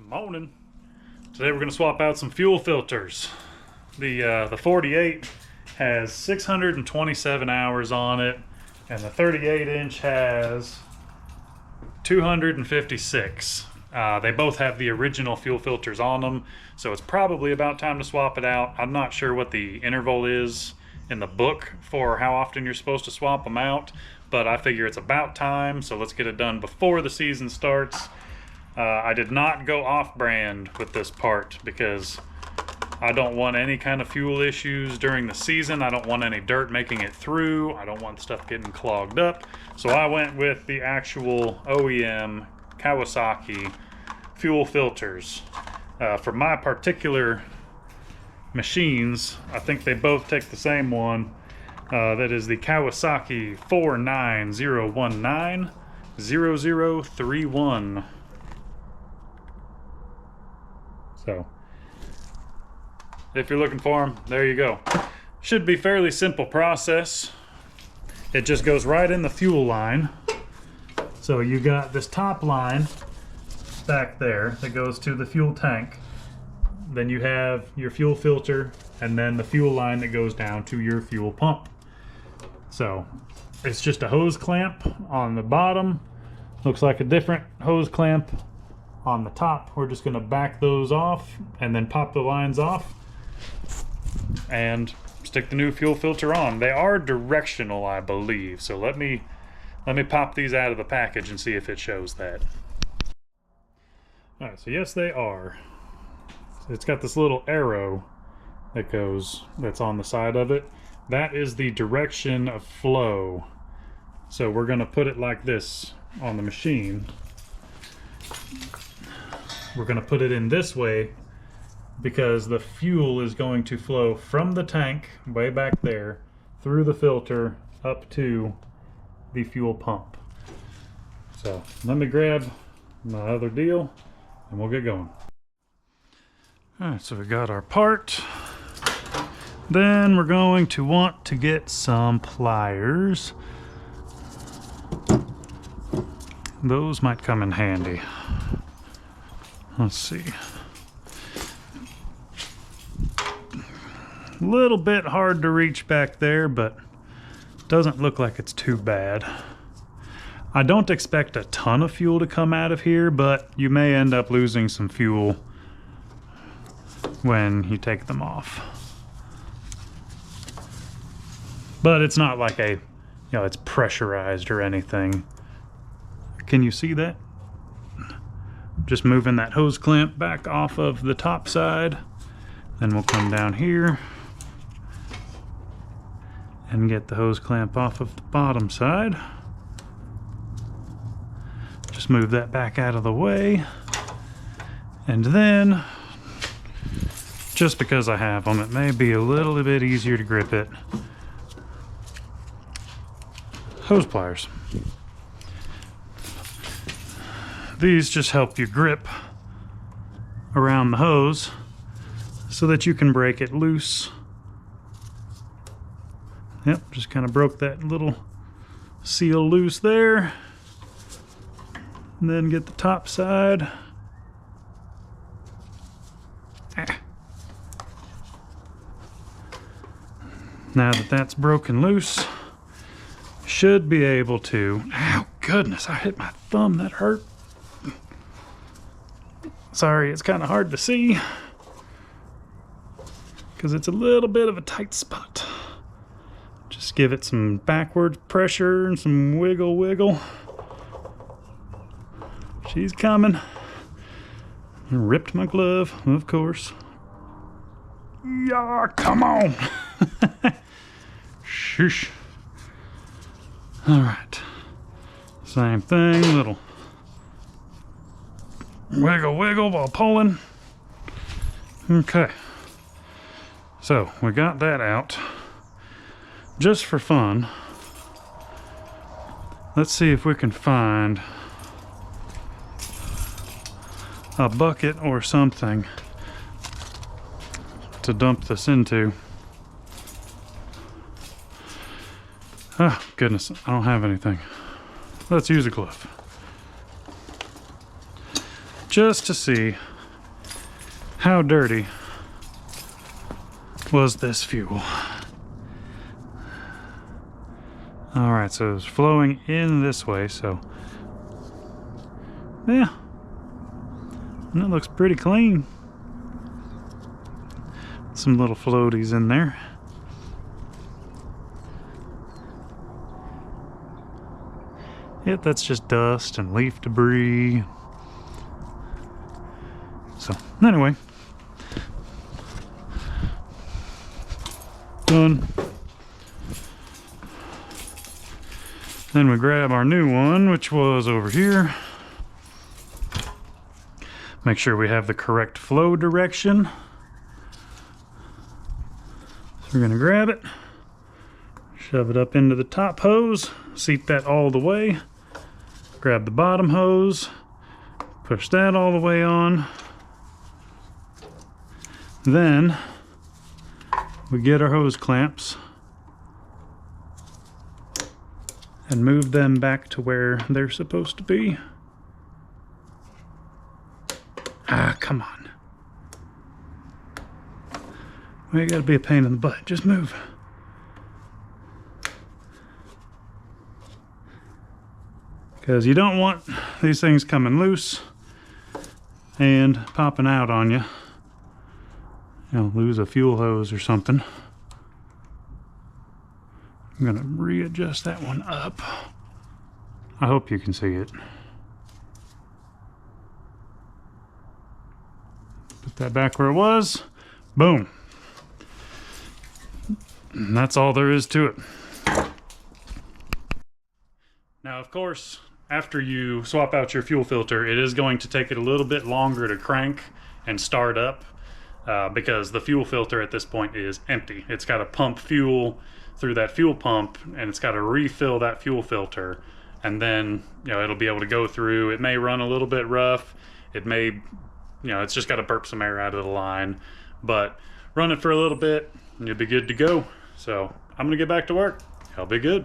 Morning. Today we're going to swap out some fuel filters. The 48 has 627 hours on it, and the 38-inch has 256. They both have the original fuel filters on them, so it's probably about time to swap it out. I'm not sure what the interval is in the book for how often you're supposed to swap them out, but I figure it's about time, so let's get it done before the season starts. I did not go off-brand with this part because I don't want any kind of fuel issues during the season. I don't want any dirt making it through. I don't want stuff getting clogged up. So I went with the actual OEM Kawasaki fuel filters. For my particular machines, I think they both take the same one. That is the Kawasaki 49019 0031. So, if you're looking for them, there you go. Should be fairly simple process. It just goes right in the fuel line. So you got this top line back there that goes to the fuel tank. Then you have your fuel filter and then the fuel line that goes down to your fuel pump. So it's just a hose clamp on the bottom. Looks like a different hose clamp on the top. We're just going to back those off and then pop the lines off and stick the new fuel filter on. They are directional, I believe, so let me pop these out of the package and see if it shows that. Alright, so yes, they are. It's got this little arrow that's on the side of it. That is the direction of flow. So we're going to put it like this on the machine. We're going to put it in this way because the fuel is going to flow from the tank way back there through the filter up to the fuel pump. So let me grab my other deal and we'll get going. Alright, so we got our part. Then we're going to want to get some pliers. Those might come in handy. Let's see. A little bit hard to reach back there, but doesn't look like it's too bad. I don't expect a ton of fuel to come out of here, but you may end up losing some fuel when you take them off. But it's not like it's pressurized or anything. Can you see that? Just moving that hose clamp back off of the top side. Then we'll come down here and get the hose clamp off of the bottom side. Just move that back out of the way. And then, just because I have them, it may be a little bit easier to grip it. Hose pliers. These just help you grip around the hose so that you can break it loose. Yep, just kind of broke that little seal loose there. And then get the top side. Now that that's broken loose, should be able to... Ow, goodness, I hit my thumb, that hurt. Sorry, it's kind of hard to see because it's a little bit of a tight spot. Just give it some backward pressure and some wiggle. She's coming. Ripped my glove, of course. Yeah, come on. Shush. All right. Same thing, little wiggle while pulling. Okay. So we got that out. Just for fun, let's see if we can find a bucket or something to dump this into. Oh, goodness, I don't have anything. Let's use a glove. Just to see How dirty was this fuel? All right, so it's flowing in this way, so yeah, and it looks pretty clean. Some little floaties in there. Yep, that's just dust and leaf debris. So anyway, done. Then we grab our new one, which was over here. Make sure we have the correct flow direction. So we're gonna grab it, shove it up into the top hose, seat that all the way, grab the bottom hose, push that all the way on. Then we get our hose clamps and move them back to where they're supposed to be. Ah, come on. Well, you gotta be a pain in the butt. Just move. Because you don't want these things coming loose and popping out on you. You'll lose a fuel hose or something. I'm gonna readjust that one up. I hope you can see it. Put that back where it was. Boom. And that's all there is to it. Now, of course, after you swap out your fuel filter, it is going to take it a little bit longer to crank and start up because the fuel filter at this point is empty. It's got to pump fuel through that fuel pump, and it's got to refill that fuel filter, and then it'll be able to go through. It may run a little bit rough. It may, it's just got to burp some air out of the line, but run it for a little bit and you'll be good to go. So I'm gonna get back to work. I'll be good.